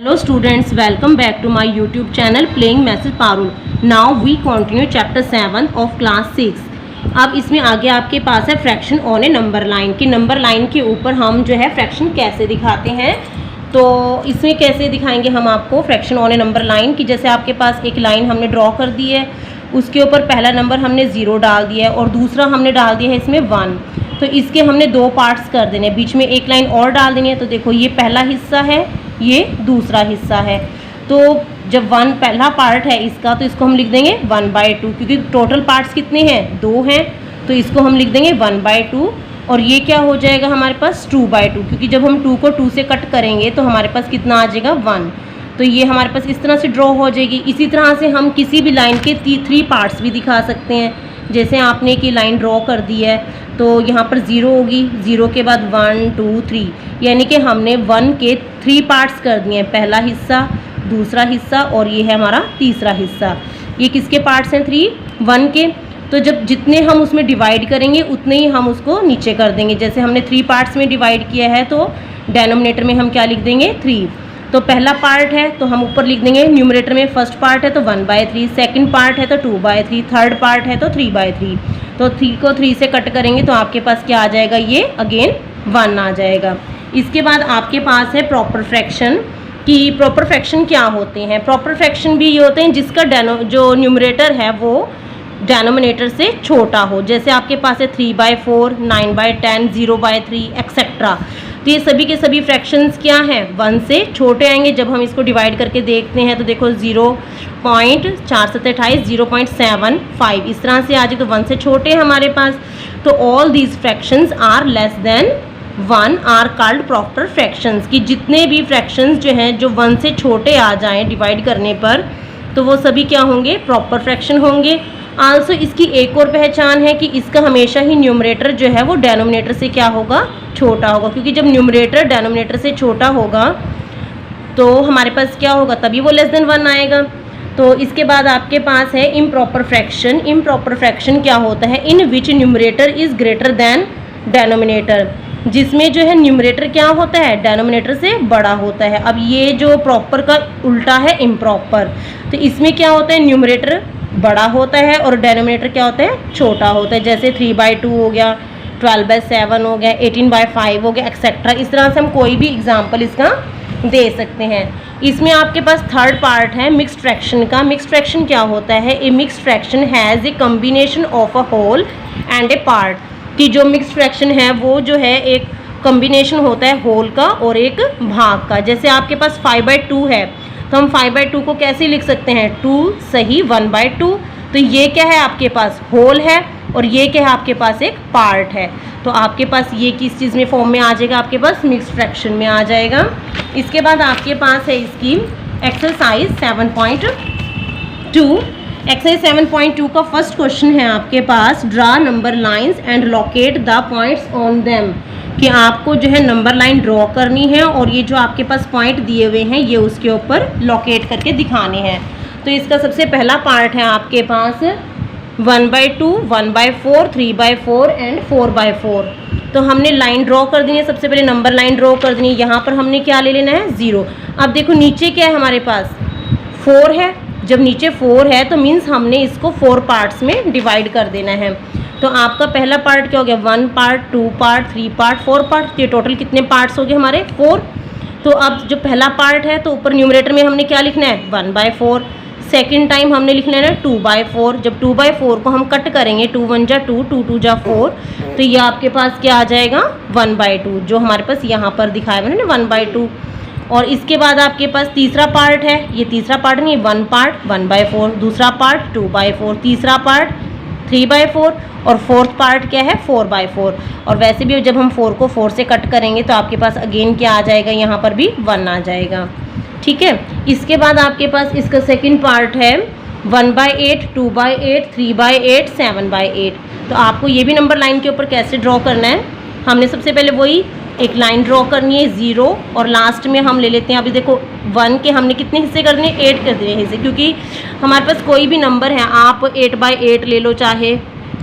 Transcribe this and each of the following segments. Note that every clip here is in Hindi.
Hello students, welcome back to my YouTube channel Playing Message Parul. Now we continue chapter 7 of class 6. अब इसमें आगे आपके पास है fraction on A number line कि नंबर लाइन के ऊपर हम जो है फ्रैक्शन कैसे दिखाते हैं। तो इसमें कैसे दिखाएंगे हम आपको fraction on A number line कि जैसे आपके पास एक लाइन हमने ड्रॉ कर दी है, उसके ऊपर पहला नंबर हमने 0 डाल दिया है और दूसरा हमने डाल दिया है इसमें 1। तो इसके हमने दो पार्ट्स कर देने, बीच में एक लाइन और डाल देनी है। तो देखो ये पहला हिस्सा है, ये दूसरा हिस्सा है। तो जब 1 पहला पार्ट है इसका, तो इसको हम लिख देंगे 1/2 क्योंकि टोटल पार्ट्स कितने हैं, 2 हैं। तो इसको हम लिख देंगे 1/2 और ये क्या हो जाएगा हमारे पास 2/2 क्योंकि जब हम 2 को 2 से कट करेंगे तो हमारे पास कितना आ जाएगा 1। तो ये हमारे पास इस तरह से ड्रॉ हो जाएगी। इसी तरह से हम किसी भी लाइन के 3 पार्ट्स भी दिखा सकते हैं। जैसे आपने एक लाइन ड्रॉ कर दी है तो यहाँ पर 0 होगी, 0 के बाद 1 2 3, यानी कि हमने 1 के 3 पार्ट्स कर दिए हैं, पहला हिस्सा, दूसरा हिस्सा और ये है हमारा तीसरा हिस्सा। ये किसके पार्ट्स हैं 3 1 के। तो जब जितने हम उसमें डिवाइड करेंगे उतने ही हम उसको नीचे कर देंगे। जैसे हमने 3 पार्ट्स में डिवाइड किया है तो डेनोमिनेटर में हम क्या लिख देंगे 3। तो पहला पार्ट है तो हम ऊपर लिख देंगे न्यूमरेटर में, फर्स्ट पार्ट है तो 1/3, सेकंड पार्ट है तो 2/3, थर्ड पार्ट है तो 3/3। तो 3 को 3 से कट करेंगे तो आपके पास क्या आ जाएगा, ये अगेन 1 आ जाएगा। इसके बाद आपके पास है प्रॉपर फ्रैक्शन कि प्रॉपर फ्रैक्शन क्या होते हैं। प्रॉपर फ्रैक्शन भी ये होते हैं जिसका जो न्यूमरेटर है वो डेनोमिनेटर से छोटा हो। जैसे आपके पास है 3/4, 9/10, 0/3 एक्सेट्रा। तो ये सभी के सभी फ्रैक्शंस क्या हैं, 1 से छोटे आएंगे। जब हम इसको डिवाइड करके देखते हैं तो देखो 0.4 0.75 इस तरह से आ जाए तो 1 से छोटे हैं हमारे पास। तो all these fractions are less than 1 are called proper fractions कि जितने भी फ्रैक्शंस जो हैं जो 1 से छोटे आ जाएं डिवाइड करने पर तो वो सभी क्या होंगे, प्रॉपर फ्रैक्शन होंगे। आल्सो इसकी एक और पहचान है कि इसका हमेशा ही न्यूमरेटर जो है वो डेनोमिनेटर से क्या होगा, छोटा होगा। क्योंकि जब न्यूमरेटर डेनोमिनेटर से छोटा होगा तो हमारे पास क्या होगा, तभी वो लेस देन 1 आएगा। तो इसके बाद आपके पास है इम्प्रॉपर फ्रैक्शन। इम्प्रॉपर फ्रैक्शन क्या होता है, in which numerator is greater than denominator, जिसमें जो है न्यूमरेटर क्या होता है, डेनोमिनेटर से बड़ा होता है। अब ये जो प्रॉपर का उल्टा है इम्प्रॉपर, तो इसमें क्या होता है, न्यूमरेटर बड़ा होता है और डेनोमिनेटर क्या होता है, छोटा होता है। जैसे 3/2 हो गया, 12/7 हो गया, 18/5 हो गया एक्सेट्रा। इस तरह से हम कोई भी एग्जाम्पल इसका दे सकते हैं। इसमें आपके पास थर्ड पार्ट है मिक्स्ड फ्रैक्शन का। मिक्स्ड फ्रैक्शन क्या होता है, a mixed fraction has a combination of a whole and a part कि जो मिक्स्ड फ्रैक्शन है वो जो है एक कम्बिनेशन होता है होल का और एक भाग का। जैसे आपके पास 5/2 है तो हम 5/2 को कैसे लिख सकते हैं, 2 सही 1/2। तो ये क्या है आपके पास, होल है और ये क्या है आपके पास एक पार्ट है। तो आपके पास ये किस चीज़ में फॉर्म में आ जाएगा, आपके पास मिक्स्ड फ्रैक्शन में आ जाएगा। इसके बाद आपके पास है इसकी एक्सरसाइज 7.2। एक्सरसाइज 7.2 का फर्स्ट क्वेश्चन है आपके पास, draw number lines and locate the points on them कि आपको जो है नंबर लाइन ड्रॉ करनी है और ये जो आपके पास पॉइंट दिए हुए हैं ये उसके ऊपर लोकेट करके दिखाने हैं। तो इसका सबसे पहला पार्ट है आपके पास 1/2, 1/4, 3/4 एंड 4/4। तो हमने लाइन ड्रॉ कर दी है, सबसे पहले नंबर लाइन ड्रॉ कर देनी है। यहाँ पर हमने क्या ले लेना है, 0। अब देखो नीचे क्या है हमारे पास, 4 है। जब नीचे 4 है तो मीन्स हमने इसको 4 पार्ट्स में डिवाइड कर देना है। तो आपका पहला पार्ट क्या हो गया, 1 पार्ट, 2 पार्ट, 3 पार्ट, 4 पार्ट। ये टोटल कितने पार्ट्स हो गए हमारे, 4। तो अब जो पहला पार्ट है तो ऊपर न्यूमरेटर में हमने क्या लिखना है, 1/4। सेकेंड टाइम हमने लिखना है ना 2/4। जब 2/4 को हम कट करेंगे, 2 1 जा 2, 2 2 जा 4, तो ये आपके पास क्या आ जाएगा 1/2 जो हमारे पास यहाँ पर दिखाया मैंने ना 1/2। और इसके बाद आपके पास तीसरा पार्ट है, ये तीसरा पार्ट नहीं, 1 पार्ट 1/4, दूसरा पार्ट 2/4, तीसरा पार्ट 3/4 और फोर्थ पार्ट क्या है 4/4। और वैसे भी जब हम 4 को 4 से कट करेंगे तो आपके पास अगेन क्या आ जाएगा, यहाँ पर भी 1 आ जाएगा। ठीक है। इसके बाद आपके पास इसका सेकंड पार्ट है 1/8, 2/8, 3/8, 7/8। तो आपको ये भी नंबर लाइन के ऊपर कैसे ड्रॉ करना है, हमने सबसे पहले वही एक लाइन ड्रॉ करनी है 0 और लास्ट में हम ले लेते हैं, अभी देखो 1 के हमने कितने हिस्से करने हैं, 8 कर दिए हिस्से। क्योंकि हमारे पास कोई भी नंबर है, आप 8/8 ले लो, चाहे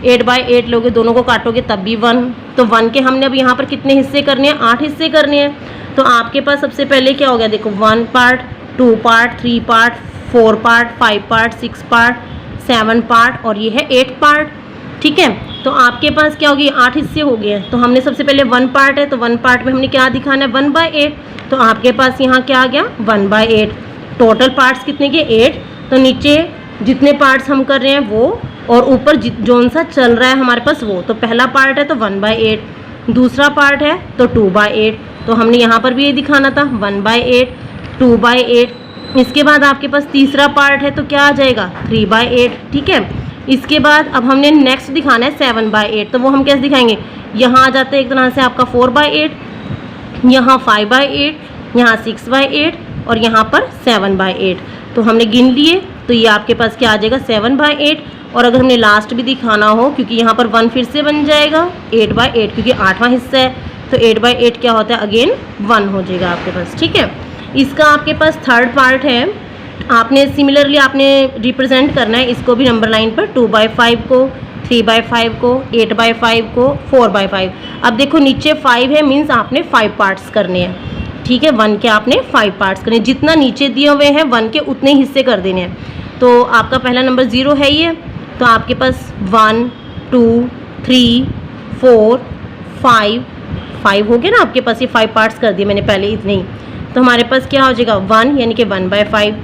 8/8 लोगे, दोनों को काटोगे तब भी 1। तो 1 के हमने अब यहाँ पर कितने हिस्से करने हैं, 8 हिस्से करने हैं। तो आपके पास सबसे पहले क्या हो गया, देखो 1 part, 2 part, 3 part, 4 part, 5 part, 6 part, 7 part और ये है 8 पार्ट। ठीक है, तो आपके पास क्या होगी, 8 हिस्से हो गए हैं। तो हमने सबसे पहले 1 पार्ट है, तो 1 पार्ट में हमने क्या दिखाना है, 1/8। तो आपके पास यहाँ क्या आ गया, 1/8। टोटल पार्ट्स कितने के, 8। तो नीचे जितने पार्ट्स हम कर रहे हैं वो, और ऊपर जौन सा चल रहा है हमारे पास वो। तो पहला पार्ट है तो 1/8, दूसरा पार्ट है तो 2/8। तो हमने यहाँ पर भी ये दिखाना था 1/8, 2/8। इसके बाद आपके पास तीसरा पार्ट है तो क्या आ जाएगा, 3/8। ठीक है, इसके बाद अब हमने नेक्स्ट दिखाना है 7/8। तो वो हम कैसे दिखाएंगे, यहाँ आ जाते हैं एक तरह से आपका 4/8, यहाँ 5/8, यहाँ 6/8 और यहाँ पर 7/8। तो हमने गिन लिए, तो ये आपके पास क्या आ जाएगा, 7/8। और अगर हमने लास्ट भी दिखाना हो, क्योंकि यहाँ पर 1 फिर से बन जाएगा 8/8, क्योंकि 8वां हिस्सा है। तो 8/8 क्या होता है, अगेन 1 हो जाएगा आपके पास। ठीक है, इसका आपके पास थर्ड पार्ट है, आपने सिमिलरली आपने रिप्रेजेंट करना है इसको भी नंबर लाइन पर, 2/5 को, 3/5 को, 8/5 को, 4/5। अब देखो नीचे 5 है, मीन्स आपने 5 पार्ट्स करने हैं। ठीक है, 1 के आपने 5 पार्ट्स करने, जितना नीचे दिए हुए हैं 1 के उतने हिस्से कर देने हैं। तो आपका पहला नंबर 0 है ये, तो आपके पास 1, 2, 3, 4, 5 हो गया ना आपके पास, ये 5 पार्ट्स कर दिए मैंने पहले इतने ही। तो हमारे पास क्या हो जाएगा, 1 यानी कि 1/5,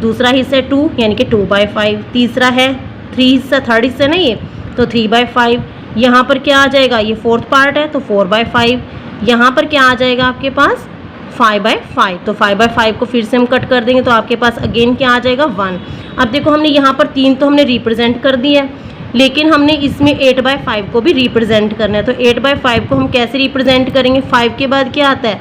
दूसरा हिस्सा है 2 यानी कि 2/5, तीसरा है 3 हिस्सा, थर्ड हिस्सा ना ये, तो 3/5। यहाँ पर क्या आ जाएगा, ये फोर्थ पार्ट है तो 4/5। यहाँ पर क्या आ जाएगा आपके पास, 5/5। तो 5/5 को फिर से हम कट कर देंगे तो आपके पास अगेन क्या आ जाएगा, 1। अब देखो हमने यहाँ पर 3 तो हमने रिप्रेजेंट कर दिया है, लेकिन हमने इसमें 8/5 को भी रिप्रेजेंट करना है। तो 8/5 को हम कैसे रिप्रेजेंट करेंगे, 5 के बाद क्या आता है,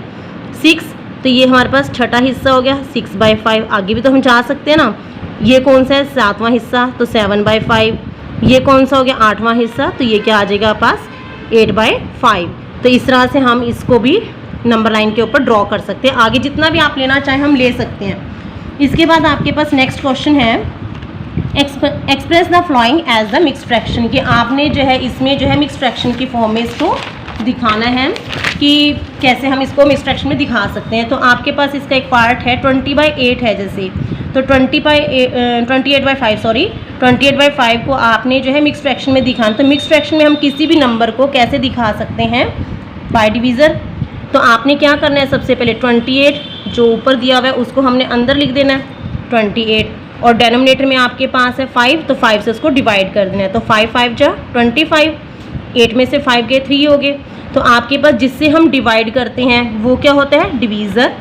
6। तो ये हमारे पास छठा हिस्सा हो गया 6/5। आगे भी तो हम जा सकते हैं ना, ये कौन सा है, 7वां हिस्सा, तो 7/5। ये कौन सा हो गया, 8वां हिस्सा, तो ये क्या आ जाएगा पास, 8/5। तो इस तरह से हम इसको भी नंबर लाइन के ऊपर ड्रॉ कर सकते हैं। आगे जितना भी आप लेना चाहें हम ले सकते हैं। इसके बाद आपके पास नेक्स्ट क्वेश्चन है, express the following as the mixed fraction, कि आपने जो है इसमें जो है मिक्स फ्रैक्शन की फॉर्म में इसको दिखाना है कि कैसे हम इसको मिक्स फ्रैक्शन में दिखा सकते हैं। तो आपके पास इसका एक पार्ट है 20/8 है जैसे, तो 28/5 को आपने जो है मिक्स फ्रैक्शन में दिखाना। तो मिक्स फ्रैक्शन में हम किसी भी नंबर को कैसे दिखा सकते हैं, बाय डिवीज़र। तो आपने क्या करना है, सबसे पहले 28 जो ऊपर दिया हुआ है उसको हमने अंदर लिख देना है 28, और डेनोमिनेटर में आपके पास है 5, तो 5 से उसको डिवाइड कर देना है। तो 5 5 जा 25, 8 में से 5 गए 3 हो गए। तो आपके पास जिससे हम डिवाइड करते हैं वो क्या होता है, डिवीज़र।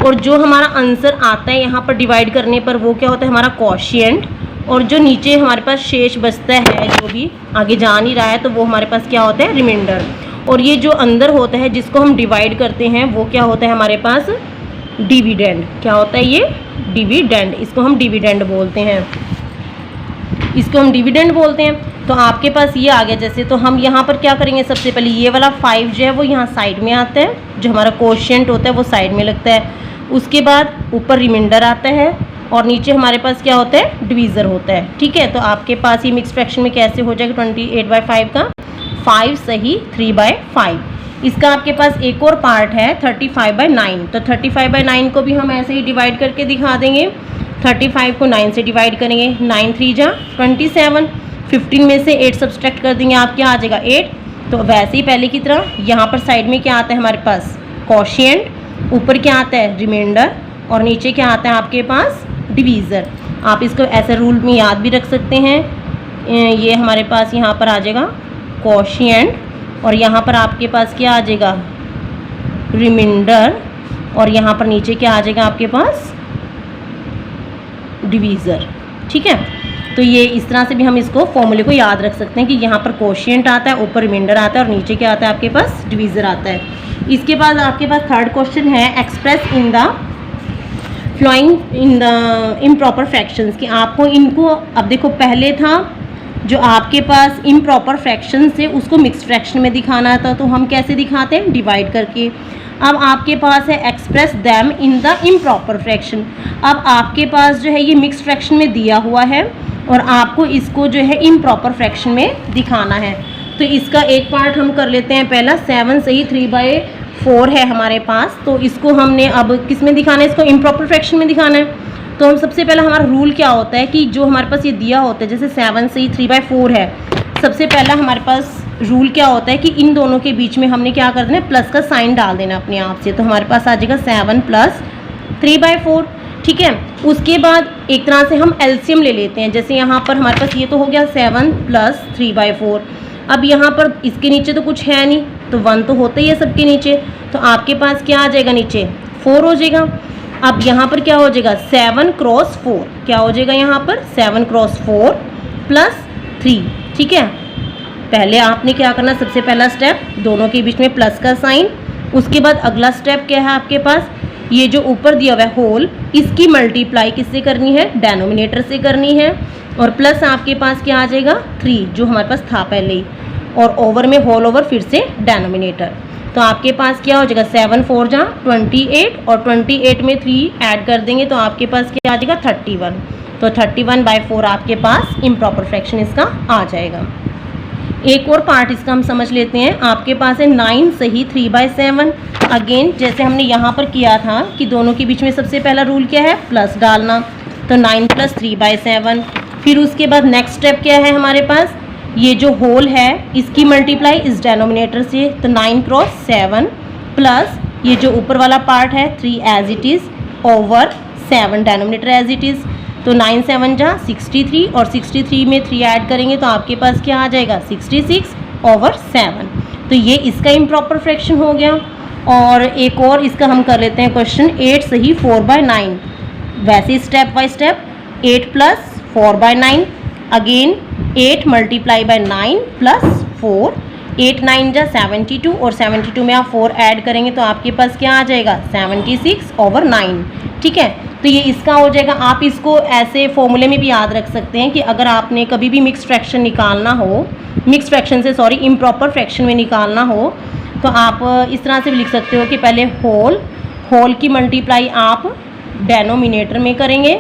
और जो हमारा आंसर आता है यहाँ पर डिवाइड करने पर वो क्या होता है, हमारा क्वोशिएंट। और जो नीचे हमारे पास शेष बचता है, जो भी आगे जा नहीं रहा है, तो वो हमारे पास क्या होता है, रिमाइंडर। और ये जो अंदर होता है जिसको हम डिवाइड करते हैं वो क्या होता है हमारे पास, डिविडेंड। क्या होता है ये, डिविडेंड। इसको हम डिविडेंड बोलते हैं, इसको हम डिविडेंड बोलते हैं। तो आपके पास ये आ गया जैसे, तो हम यहाँ पर क्या करेंगे, सबसे पहले ये वाला 5 जो है वो यहाँ साइड में आता है, जो हमारा क्वोशिएंट होता है वो साइड में लगता है। उसके बाद ऊपर रिमाइंडर आता है और नीचे हमारे पास क्या होता है, डिवीज़र होता है। ठीक है, तो आपके पास ये मिक्स फ्रैक्शन में कैसे हो जाएगा, 28/5 का 5 सही 3/5। इसका आपके पास एक और पार्ट है 35/9। तो 35/9 को भी हम ऐसे ही डिवाइड करके दिखा देंगे। 35 को 9 से डिवाइड करेंगे, 9 3 जा 27, 15 में से 8 सब्सट्रैक्ट कर देंगे, आप क्या आ जाएगा 8। तो वैसे ही पहले की तरह यहाँ पर साइड में क्या आता है हमारे पास, क्वोशिएंट, ऊपर क्या आता है, रिमाइंडर, और नीचे क्या आता है आपके पास, डिवीज़र। आप इसको ऐसे रूल में याद भी रख सकते हैं। ये हमारे पास यहाँ पर आ जाएगा क्वोशिएंट, और यहाँ पर आपके पास क्या आ जाएगा, रिमाइंडर, और यहाँ पर नीचे क्या आ जाएगा आपके पास, डिवीज़र। ठीक है, तो ये इस तरह से भी हम इसको फॉर्मूले को याद रख सकते हैं कि यहाँ पर क्वोशिएंट आता है, ऊपर रिमाइंडर आता है, और नीचे क्या आता है आपके पास, डिवीज़र आता है। इसके बाद आपके पास थर्ड क्वेश्चन है, express in the following in the improper fractions, कि आपको इनको, अब देखो पहले था जो आपके पास इम्प्रॉपर फ्रैक्शन से उसको मिक्स फ्रैक्शन में दिखाना था, तो हम कैसे दिखाते हैं, डिवाइड करके। अब आपके पास है express them in the improper fraction. अब आपके पास जो है ये मिक्स फ्रैक्शन में दिया हुआ है और आपको इसको जो है इम्प्रॉपर फ्रैक्शन में दिखाना है। तो इसका एक पार्ट हम कर लेते हैं पहला। 7 से ही 3/4 है हमारे पास, तो इसको हमने अब किस में दिखाना है, इसको इम्प्रॉपर फ्रैक्शन में दिखाना है। तो हम सबसे पहला हमारा रूल क्या होता है कि जो हमारे पास ये दिया होता है, जैसे 7 से ही 3/4 है, सबसे पहला हमारे पास रूल क्या होता है कि इन दोनों के बीच में हमने क्या कर देना है, प्लस का साइन डाल देना अपने आप से। तो हमारे पास आ जाएगा 7 + 3/4, ठीक है। उसके बाद एक तरह से हम एलसीएम ले लेते हैं। जैसे यहाँ पर हमारे पास ये तो हो गया 7 + 3/4। अब यहाँ पर इसके नीचे तो कुछ है नहीं, तो 1 तो होता ही है सबके नीचे, तो आपके पास क्या आ जाएगा, नीचे 4 हो जाएगा। अब यहाँ पर क्या हो जाएगा, 7 × 4, क्या हो जाएगा यहाँ पर 7 × 4 + 3, ठीक है। पहले आपने क्या करना, सबसे पहला स्टेप दोनों के बीच में प्लस का साइन। उसके बाद अगला स्टेप क्या है आपके पास, ये जो ऊपर दिया हुआ है होल, इसकी मल्टीप्लाई किससे करनी है, डेनोमिनेटर से करनी है। और प्लस आपके पास क्या आ जाएगा 3, जो हमारे पास था पहले ही, और ओवर में होल ओवर फिर से डेनोमिनेटर। तो आपके पास क्या हो जाएगा, 7 4 जा 28, और 28 में 3 ऐड कर देंगे तो आपके पास क्या आ जाएगा 31। तो 31/4 आपके पास इम्प्रॉपर फ्रैक्शन इसका आ जाएगा। एक और पार्ट इसका हम समझ लेते हैं। आपके पास है 9 से ही 3/7। अगेन जैसे हमने यहाँ पर किया था कि दोनों के बीच में सबसे पहला रूल क्या है, प्लस डालना। तो 9 + 3/7। फिर उसके बाद नेक्स्ट स्टेप क्या है हमारे पास, ये जो होल है इसकी मल्टीप्लाई इस डेनोमिनेटर से, तो 9 × 7 प्लस ये जो ऊपर वाला पार्ट है 3 as it is over 7 denominator as it is. तो 9 7 जा 63, और 63 में 3 ऐड करेंगे तो आपके पास क्या आ जाएगा 66/7। तो ये इसका इम्प्रॉपर फ्रैक्शन हो गया। और एक और इसका हम कर लेते हैं क्वेश्चन, 8 से ही 4/9। वैसे स्टेप बाय स्टेप, 8 + 4/9, अगेन 8 × 9 + 4, 8 9 जा 72, और 72 में आप 4 ऐड करेंगे तो आपके पास क्या आ जाएगा 76/9, ठीक है। तो ये इसका हो जाएगा। आप इसको ऐसे फॉर्मूले में भी याद रख सकते हैं कि अगर आपने कभी भी मिक्स फ्रैक्शन निकालना हो, मिक्स फ्रैक्शन से सॉरी इम्प्रॉपर फ्रैक्शन में निकालना हो, तो आप इस तरह से भी लिख सकते हो कि पहले होल की मल्टीप्लाई आप डेनोमिनेटर में करेंगे,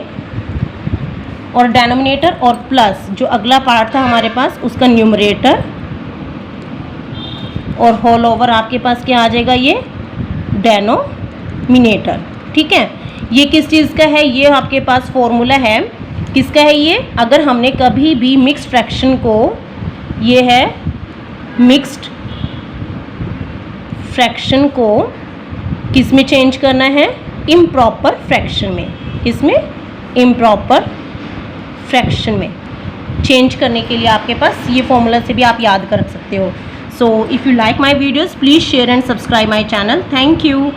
और डेनोमिनेटर और प्लस जो अगला पार्ट था हमारे पास उसका न्यूमरेटर, और होल ओवर आपके पास क्या आ जाएगा, ये डेनोमिनेटर, ठीक है। ये किस चीज़ का है, ये आपके पास फॉर्मूला है, किसका है ये, अगर हमने कभी भी मिक्स फ्रैक्शन को, ये है मिक्स्ड फ्रैक्शन को किस में चेंज करना है, इम्प्रॉपर फ्रैक्शन में। किसमें, इम्प्रॉपर फ्रैक्शन में चेंज करने के लिए आपके पास ये फॉर्मूला से भी आप याद कर सकते हो। So if you like my videos please share and subscribe my channel. Thank you.